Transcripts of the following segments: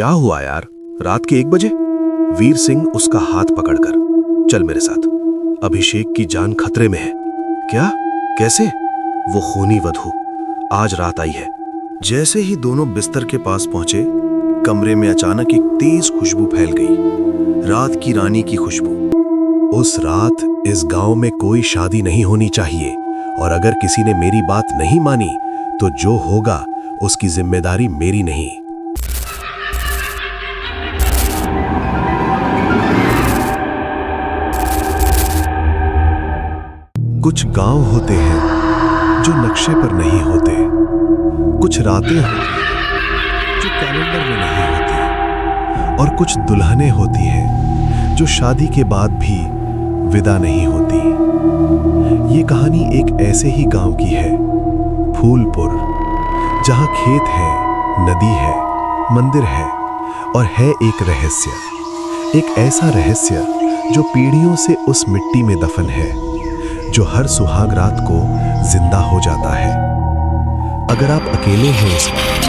क्या हुआ यार, रात के 1 बजे? वीर सिंह उसका हाथ पकड़कर, चल मेरे साथ, अभिषेक की जान खतरे में है। क्या? कैसे? वो खूनी वधू आज रात आई है। जैसे ही दोनों बिस्तर के पास पहुंचे, कमरे में अचानक एक तेज खुशबू फैल गई, रात की रानी की खुशबू। उस रात इस गांव में कोई शादी नहीं होनी चाहिए, और अगर किसी ने मेरी बात नहीं मानी तो जो होगा उसकी जिम्मेदारी मेरी नहीं। कुछ गांव होते हैं जो नक्शे पर नहीं होते, कुछ रातें होती हैं जो कैलेंडर में नहीं होती, और कुछ दुल्हनें होती हैं जो शादी के बाद भी विदा नहीं होती। ये कहानी एक ऐसे ही गांव की है, फूलपुर, जहां खेत है, नदी है, मंदिर है, और है एक रहस्य, एक ऐसा रहस्य जो पीढ़ियों से उस मिट्टी में दफन है, जो हर सुहाग रात को जिंदा हो जाता है। अगर आप अकेले हैं इस वक्त,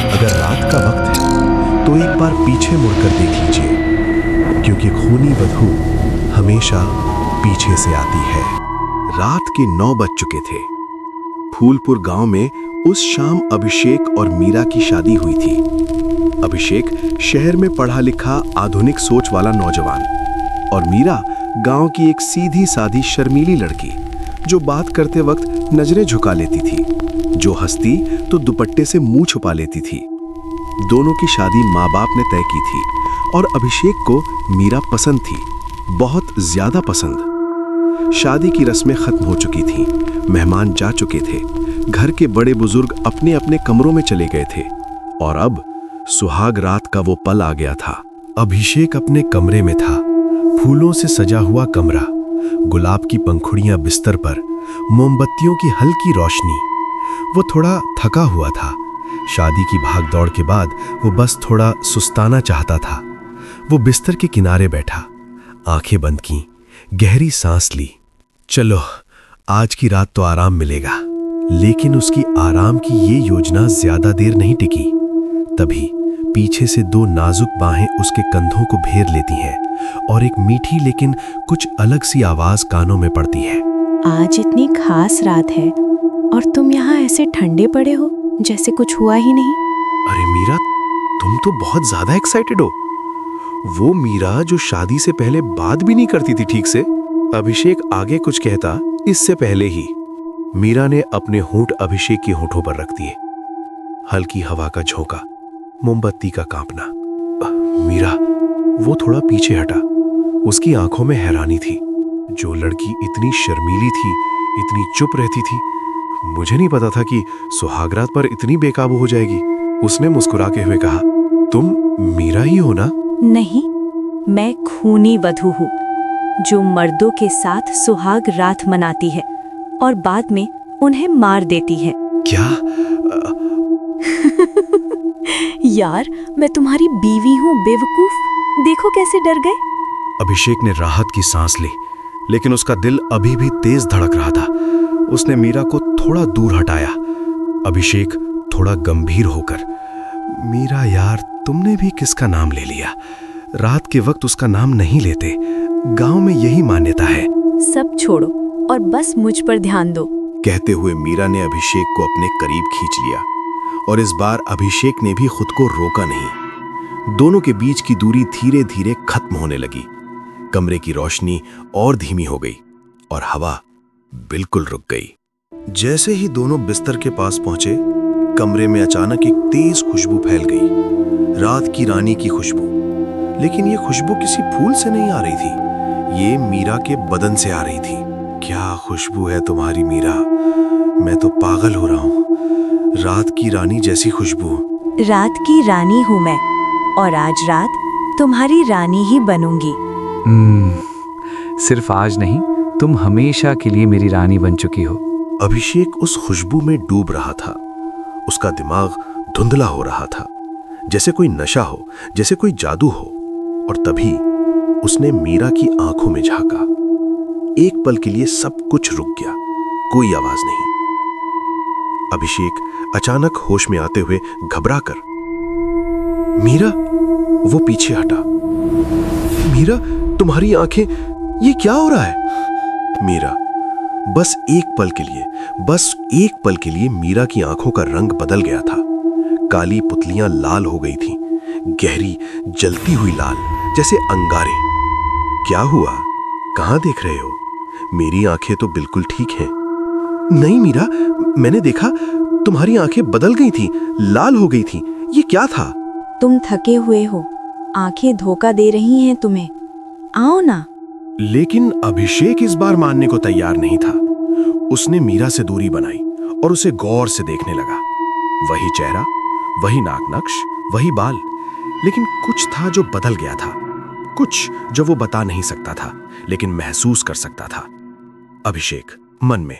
अगर रात का वक्त है, तो एक बार पीछे मुड़कर देख लीजिए, क्योंकि खूनी वधू हमेशा पीछे से आती है। रात के 9 बज चुके थे। फूलपुर गांव में उस शाम अभिषेक और मीरा की शादी हुई थी। अभिषेक शहर में पढ़ा लिखा आधुनिक सोच वाला नौजवान, और मीरा गांव की एक सीधी सादी शर्मीली लड़की, जो बात करते वक्त नजरें झुका लेती थी, जो हंसती तो दुपट्टे से मुंह छुपा लेती थी। दोनों की शादी माँ बाप ने तय की थी, और अभिषेक को मीरा पसंद थी, बहुत ज्यादा पसंद। शादी की रस्में खत्म हो चुकी थीं, मेहमान जा चुके थे, घर के बड़े बुजुर्ग अपने अपने कमरों में चले गए थे, और अब सुहाग रात का वो पल आ गया था। अभिषेक अपने कमरे में था, फूलों से सजा हुआ कमरा, गुलाब की पंखुड़ियां बिस्तर पर, मोमबत्तियों की हल्की रोशनी। वो थोड़ा थका हुआ था, शादी की भागदौड़ के बाद वो बस थोड़ा सुस्ताना चाहता था। वो बिस्तर के किनारे बैठा, आंखें बंद की, गहरी सांस ली। चलो, आज की रात तो आराम मिलेगा। लेकिन उसकी आराम की ये योजना ज्यादा देर नहीं टिकी। तभी पीछे से 2 नाजुक बाहें उसके कंधों को घेर लेती हैं, और एक मीठी लेकिन कुछ अलग सी आवाज कानों में पड़ती है। आज इतनी खास रात है और तुम यहाँ ऐसे ठंडे पड़े हो जैसे कुछ हुआ ही नहीं। अरे मीरा, तुम तो बहुत ज्यादा एक्साइटेड हो। वो मीरा जो शादी से पहले बात भी नहीं करती थी ठीक से। अभिषेक आगे कुछ कहता इससे पहले ही मीरा ने अपने होंठ अभिषेक के होठों पर रख दिए। हल्की हवा का झोंका, मोमबत्ती का कांपना। मीरा, वो थोड़ा पीछे हटा। उसकी आंखों में हैरानी थी। जो लड़की इतनी शर्मीली थी, इतनी चुप रहती थी, मुझे नहीं पता था कि सुहागरात पर इतनी बेकाबू हो जाएगी। उसने मुस्कुराते हुए कहा, तुम मीरा ही हो ना? नहीं, मैं खूनी वधू हूँ, जो मर्दों के साथ सुहाग रात मनाती है और बाद में उन्हें मार देती है। क्या? यार, मैं तुम्हारी बीवी हूँ बेवकूफ। देखो कैसे डर गए। अभिषेक ने राहत की सांस ली, लेकिन उसका दिल अभी भी तेज धड़क रहा था। उसने मीरा को थोड़ा दूर हटाया। अभिषेक थोड़ा गंभीर होकर, मीरा यार, तुमने भी किसका नाम ले लिया? रात के वक्त उसका नाम नहीं लेते, गांव में यही मान्यता है। सब छोड़ो और बस मुझ पर ध्यान दो। कहते हुए मीरा ने अभिषेक को अपने करीब खींच लिया, और इस बार अभिषेक ने भी खुद को रोका नहीं। दोनों के बीच की दूरी धीरे धीरे खत्म होने लगी। कमरे की रोशनी और धीमी हो गई, और हवा बिल्कुल रुक गई। जैसे ही दोनों बिस्तर के पास पहुंचे, कमरे में अचानक एक तेज खुशबू फैल गई, रात की रानी की खुशबू। लेकिन ये खुशबू किसी फूल से नहीं आ रही थी, ये मीरा के बदन से आ रही थी। क्या खुशबू है तुम्हारी मीरा, मैं तो पागल हो रहा हूँ। रात की रानी जैसी खुशबू। रात की रानी हूँ मैं, और आज रात तुम्हारी रानी ही बनूंगी। सिर्फ आज नहीं, तुम हमेशा के लिए मेरी रानी बन चुकी हो। अभिषेक उस खुशबू में डूब रहा था। उसका दिमाग धुंधला हो रहा था, जैसे कोई नशा हो, जैसे कोई जादू हो। और तभी उसने मीरा की आंखों में झांका। एक पल के लिए सब कुछ रुक गया, कोई आवाज नहीं। अभिषेक अचानक होश में आते हुए घबराकर, मीरा, वो पीछे हटा। मीरा, तुम्हारी आंखें, ये क्या हो रहा है? मीरा, बस एक पल के लिए मीरा की आंखों का रंग बदल गया था। काली पुतलियां लाल हो गई थीं, गहरी जलती हुई लाल, जैसे अंगारे। क्या हुआ? कहां देख रहे हो? मेरी आंखें तो बिल्कुल ठीक हैं। नहीं मीरा, मैंने देखा तुम्हारी आंखें बदल गई थीं, लाल हो गई थीं। ये क्या था? तुम थके हुए हो, आंखें धोखा दे रही हैं तुम्हें। आओ ना। लेकिन अभिषेक इस बार मानने को तैयार नहीं था। उसने मीरा से दूरी बनाई और उसे गौर से देखने लगा। वही चेहरा, वही नाक नक्श, वही बाल, लेकिन कुछ था जो बदल गया था। कुछ जो वो बता नहीं सकता था, लेकिन महसूस कर सकता था। अभिषेक मन में,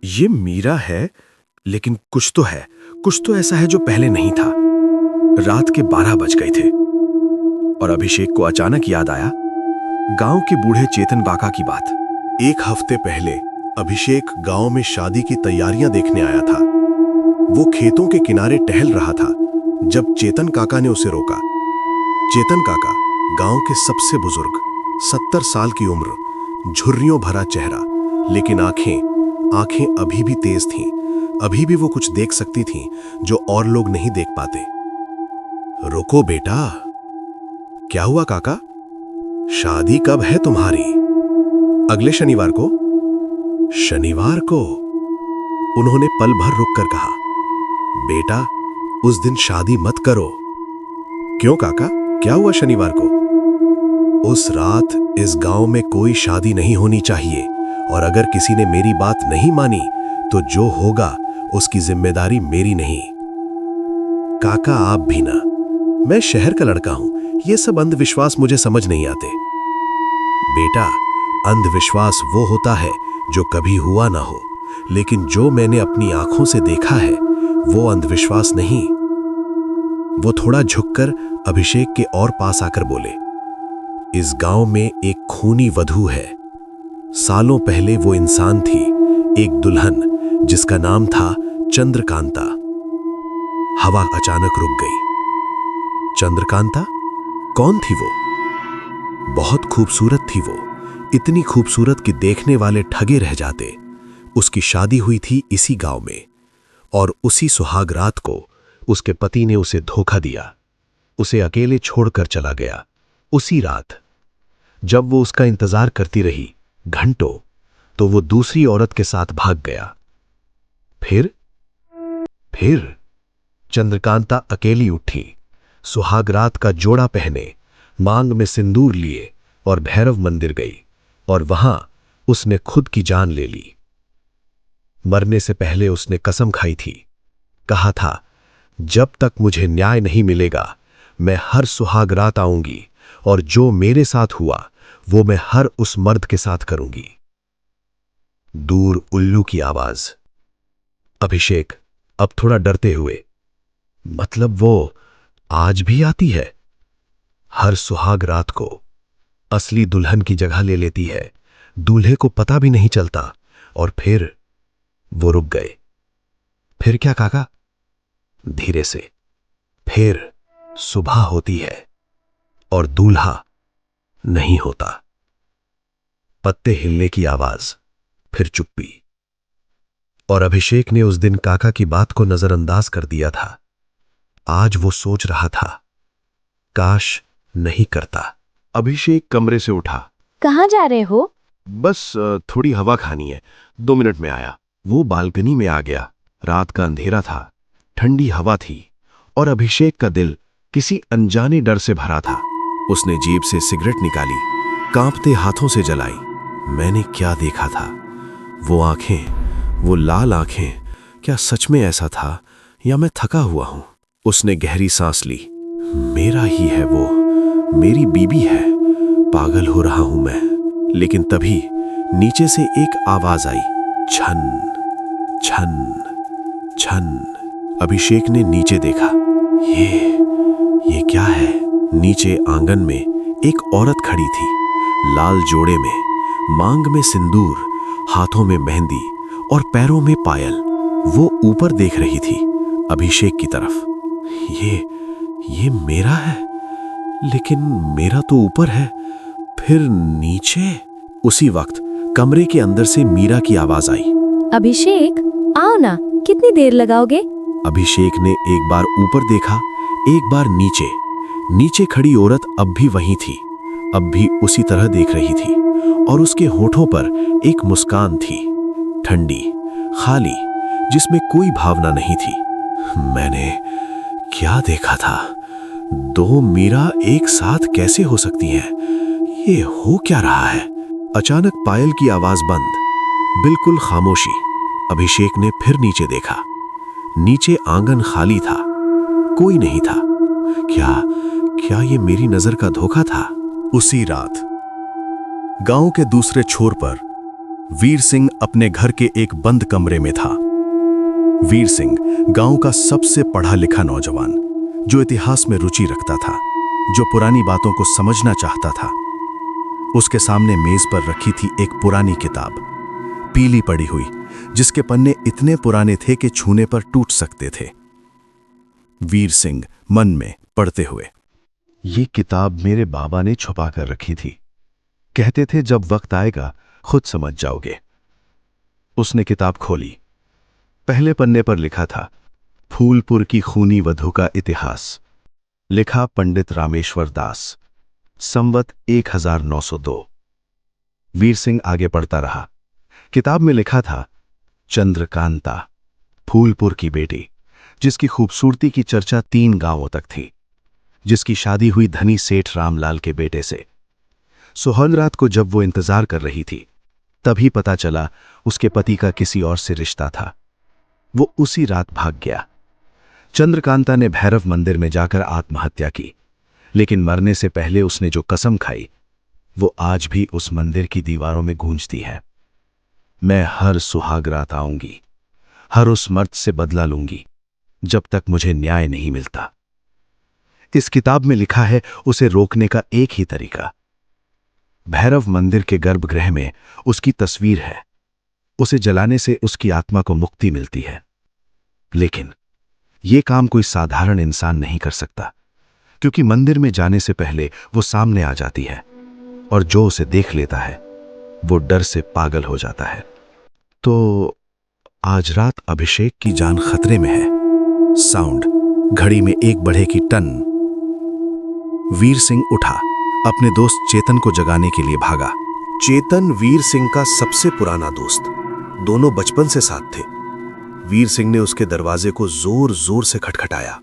ये मीरा है, लेकिन कुछ तो ऐसा है जो पहले नहीं था। रात के 12 बज गए थे और अभिषेक को अचानक याद आया गांव के बूढ़े चेतन काका की बात। एक हफ्ते पहले अभिषेक गांव में शादी की तैयारियां देखने आया था। वो खेतों के किनारे टहल रहा था जब चेतन काका ने उसे रोका। चेतन काका, गांव के सबसे बुजुर्ग, 70 साल की उम्र, झुर्रियों भरा चेहरा, लेकिन आंखें अभी भी तेज थीं। अभी भी वो कुछ देख सकती थीं जो और लोग नहीं देख पाते। रुको बेटा। क्या हुआ काका? शादी कब है तुम्हारी? अगले शनिवार को। शनिवार को? उन्होंने पल भर रुककर कहा। बेटा, उस दिन शादी मत करो। क्यों काका, क्या हुआ शनिवार को? उस रात इस गांव में कोई शादी नहीं होनी चाहिए, और अगर किसी ने मेरी बात नहीं मानी तो जो होगा उसकी जिम्मेदारी मेरी नहीं। काका आप भी ना, मैं शहर का लड़का हूं, ये सब अंधविश्वास मुझे समझ नहीं आते। बेटा, अंधविश्वास वो होता है जो कभी हुआ ना हो, लेकिन जो मैंने अपनी आंखों से देखा है वो अंधविश्वास नहीं। वो थोड़ा झुककर अभिषेक के और पास आकर बोले, इस गांव में एक खूनी वधू है। सालों पहले वो इंसान थी, एक दुल्हन, जिसका नाम था चंद्रकांता। हवा अचानक रुक गई। चंद्रकांता? कौन थी वो? बहुत खूबसूरत थी वो, इतनी खूबसूरत कि देखने वाले ठगे रह जाते। उसकी शादी हुई थी इसी गांव में, और उसी सुहाग रात को उसके पति ने उसे धोखा दिया, उसे अकेले छोड़कर चला गया। उसी रात जब वो उसका इंतजार करती रही घंटों, तो वो दूसरी औरत के साथ भाग गया। फिर चंद्रकांता अकेली उठी, सुहाग रात का जोड़ा पहने, मांग में सिंदूर लिए और भैरव मंदिर गई, और वहां उसने खुद की जान ले ली। मरने से पहले उसने कसम खाई थी, कहा था, जब तक मुझे न्याय नहीं मिलेगा मैं हर सुहाग रात आऊंगी, और जो मेरे साथ हुआ वो मैं हर उस मर्द के साथ करूंगी। दूर उल्लू की आवाज। अभिषेक अब थोड़ा डरते हुए, मतलब वो आज भी आती है? हर सुहाग रात को असली दुल्हन की जगह ले लेती है, दूल्हे को पता भी नहीं चलता। और फिर वो रुक गए। फिर क्या काका? धीरे से, फिर सुबह होती है और दूल्हा नहीं होता। पत्ते हिलने की आवाज, फिर चुप्पी। और अभिषेक ने उस दिन काका की बात को नजरअंदाज कर दिया था। आज वो सोच रहा था, काश नहीं करता। अभिषेक कमरे से उठा। कहाँ जा रहे हो? बस थोड़ी हवा खानी है, 2 मिनट में आया। वो बालकनी में आ गया। रात का अंधेरा था, ठंडी हवा थी, और अभिषेक का दिल किसी अनजाने डर से भरा था। उसने जेब से सिगरेट निकाली, कांपते हाथों से जलाई। मैंने क्या देखा था? वो आंखें, वो लाल आंखें, क्या सच में ऐसा था या मैं थका हुआ हूं? उसने गहरी सांस ली। मेरा ही है वो, मेरी बीबी है। पागल हो रहा हूं मैं। लेकिन तभी नीचे से एक आवाज आई, छन छन छन। अभिषेक ने नीचे देखा। ये क्या है? नीचे आंगन में एक औरत खड़ी थी, लाल जोड़े में, मांग में सिंदूर, हाथों में मेहंदी और पैरों में पायल। वो ऊपर देख रही थी, अभिषेक की तरफ। ये मेरा है, लेकिन मेरा तो ऊपर है, फिर नीचे। उसी वक्त कमरे के अंदर से मीरा की आवाज आई। अभिषेक, आओ ना, कितनी देर लगाओगे? अभिषेक ने एक बार ऊपर देखा, एक बार नीचे। नीचे खड़ी औरत अब भी वहीं थी, अब भी उसी तरह देख रही थी, और उसके होठों पर एक मुस्कान थी, ठंडी, खाली, जिसमें कोई भावना नहीं थी। मैंने क्या देखा था? दो मीरा एक साथ कैसे हो सकती हैं? ये हो क्या रहा है? अचानक पायल की आवाज बंद, बिल्कुल खामोशी। अभिषेक ने फिर नीचे देखा। नीचे आंगन खाली था, कोई नहीं था। क्या ये मेरी नजर का धोखा था? उसी रात गांव के दूसरे छोर पर वीर सिंह अपने घर के एक बंद कमरे में था। वीर सिंह गांव का सबसे पढ़ा लिखा नौजवान, जो इतिहास में रुचि रखता था, जो पुरानी बातों को समझना चाहता था। उसके सामने मेज पर रखी थी एक पुरानी किताब, पीली पड़ी हुई, जिसके पन्ने इतने पुराने थे कि छूने पर टूट सकते थे। वीर सिंह मन में पढ़ते हुए, ये किताब मेरे बाबा ने छुपा कर रखी थी, कहते थे जब वक्त आएगा खुद समझ जाओगे। उसने किताब खोली। पहले पन्ने पर लिखा था, फूलपुर की खूनी वधू का इतिहास, लिखा पंडित रामेश्वर दास, संवत 1902। वीर सिंह आगे पढ़ता रहा। किताब में लिखा था, चंद्रकांता, फूलपुर की बेटी, जिसकी खूबसूरती की चर्चा 3 गांवों तक थी, जिसकी शादी हुई धनी सेठ रामलाल के बेटे से। सुहाग रात को जब वो इंतजार कर रही थी, तभी पता चला उसके पति का किसी और से रिश्ता था। वो उसी रात भाग गया। चंद्रकांता ने भैरव मंदिर में जाकर आत्महत्या की, लेकिन मरने से पहले उसने जो कसम खाई, वो आज भी उस मंदिर की दीवारों में गूंजती है। मैं हर सुहाग रात आऊंगी, हर उस मर्द से बदला लूंगी, जब तक मुझे न्याय नहीं मिलता। इस किताब में लिखा है उसे रोकने का एक ही तरीका। भैरव मंदिर के गर्भगृह में उसकी तस्वीर है। उसे जलाने से उसकी आत्मा को मुक्ति मिलती है। लेकिन यह काम कोई साधारण इंसान नहीं कर सकता, क्योंकि मंदिर में जाने से पहले वो सामने आ जाती है, और जो उसे देख लेता है वो डर से पागल हो जाता है। तो आज रात अभिषेक की जान खतरे में है। साउंड, घड़ी में 1 बढ़ेगी टन। वीर सिंह उठा, अपने दोस्त चेतन को जगाने के लिए भागा। चेतन वीर सिंह का सबसे पुराना दोस्त, दोनों बचपन से साथ थे। वीर सिंह ने उसके दरवाजे को जोर जोर से खटखटाया।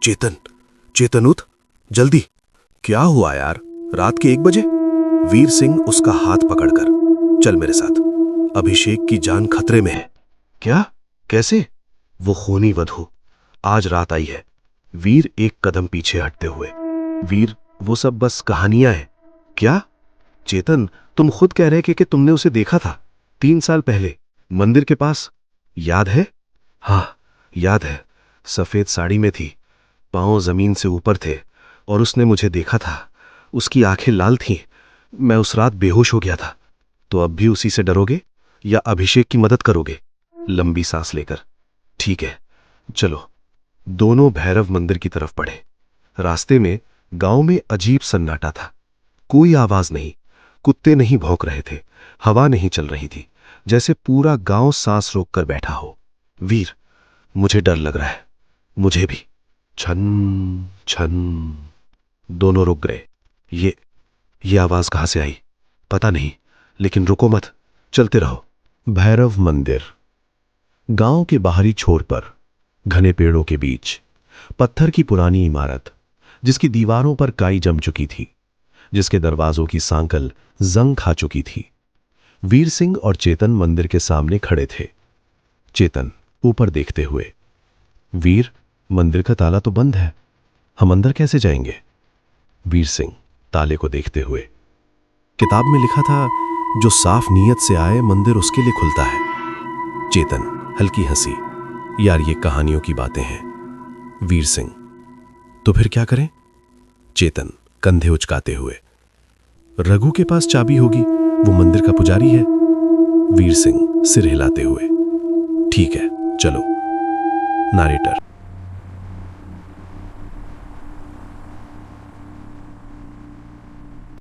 चेतन, चेतन उठ, जल्दी। क्या हुआ यार, रात के 1 बजे? वीर सिंह उसका हाथ पकड़कर, चल मेरे साथ, अभिषेक की जान खतरे में है। क्या? कैसे? वो खूनी वधू आज रात आई है। वीर एक कदम पीछे हटते हुए, वीर वो सब बस कहानियां हैं। क्या? चेतन, तुम खुद कह रहे कि तुमने उसे देखा था 3 साल पहले मंदिर के पास, याद है? हाँ याद है, सफेद साड़ी में थी, पांव जमीन से ऊपर थे, और उसने मुझे देखा था। उसकी आंखें लाल थीं। मैं उस रात बेहोश हो गया था। तो अब भी उसी से डरोगे या अभिषेक की मदद करोगे? लंबी सांस लेकर, ठीक है चलो। दोनों भैरव मंदिर की तरफ बढ़े। रास्ते में गांव में अजीब सन्नाटा था। कोई आवाज नहीं, कुत्ते नहीं भौंक रहे थे, हवा नहीं चल रही थी, जैसे पूरा गांव सांस रोककर बैठा हो। वीर, मुझे डर लग रहा है। मुझे भी। छन छन। दोनों रुक गए। ये आवाज कहां से आई पता नहीं, लेकिन रुको मत, चलते रहो। भैरव मंदिर। गांव के बाहरी छोर पर घने पेड़ों के बीच पत्थर की पुरानी इमारत, जिसकी दीवारों पर काई जम चुकी थी, जिसके दरवाजों की सांकल जंग खा चुकी थी। वीर सिंह और चेतन मंदिर के सामने खड़े थे। चेतन ऊपर देखते हुए, वीर, मंदिर का ताला तो बंद है, हम अंदर कैसे जाएंगे? वीर सिंह ताले को देखते हुए, किताब में लिखा था, जो साफ नीयत से आए मंदिर उसके लिए खुलता है। चेतन हल्की हंसी, यार ये कहानियों की बातें हैं। वीर सिंह, तो फिर क्या करें? चेतन कंधे उचकाते हुए, रघु के पास चाबी होगी, वो मंदिर का पुजारी है। वीर सिंह सिर हिलाते हुए, ठीक है चलो। नारेटर।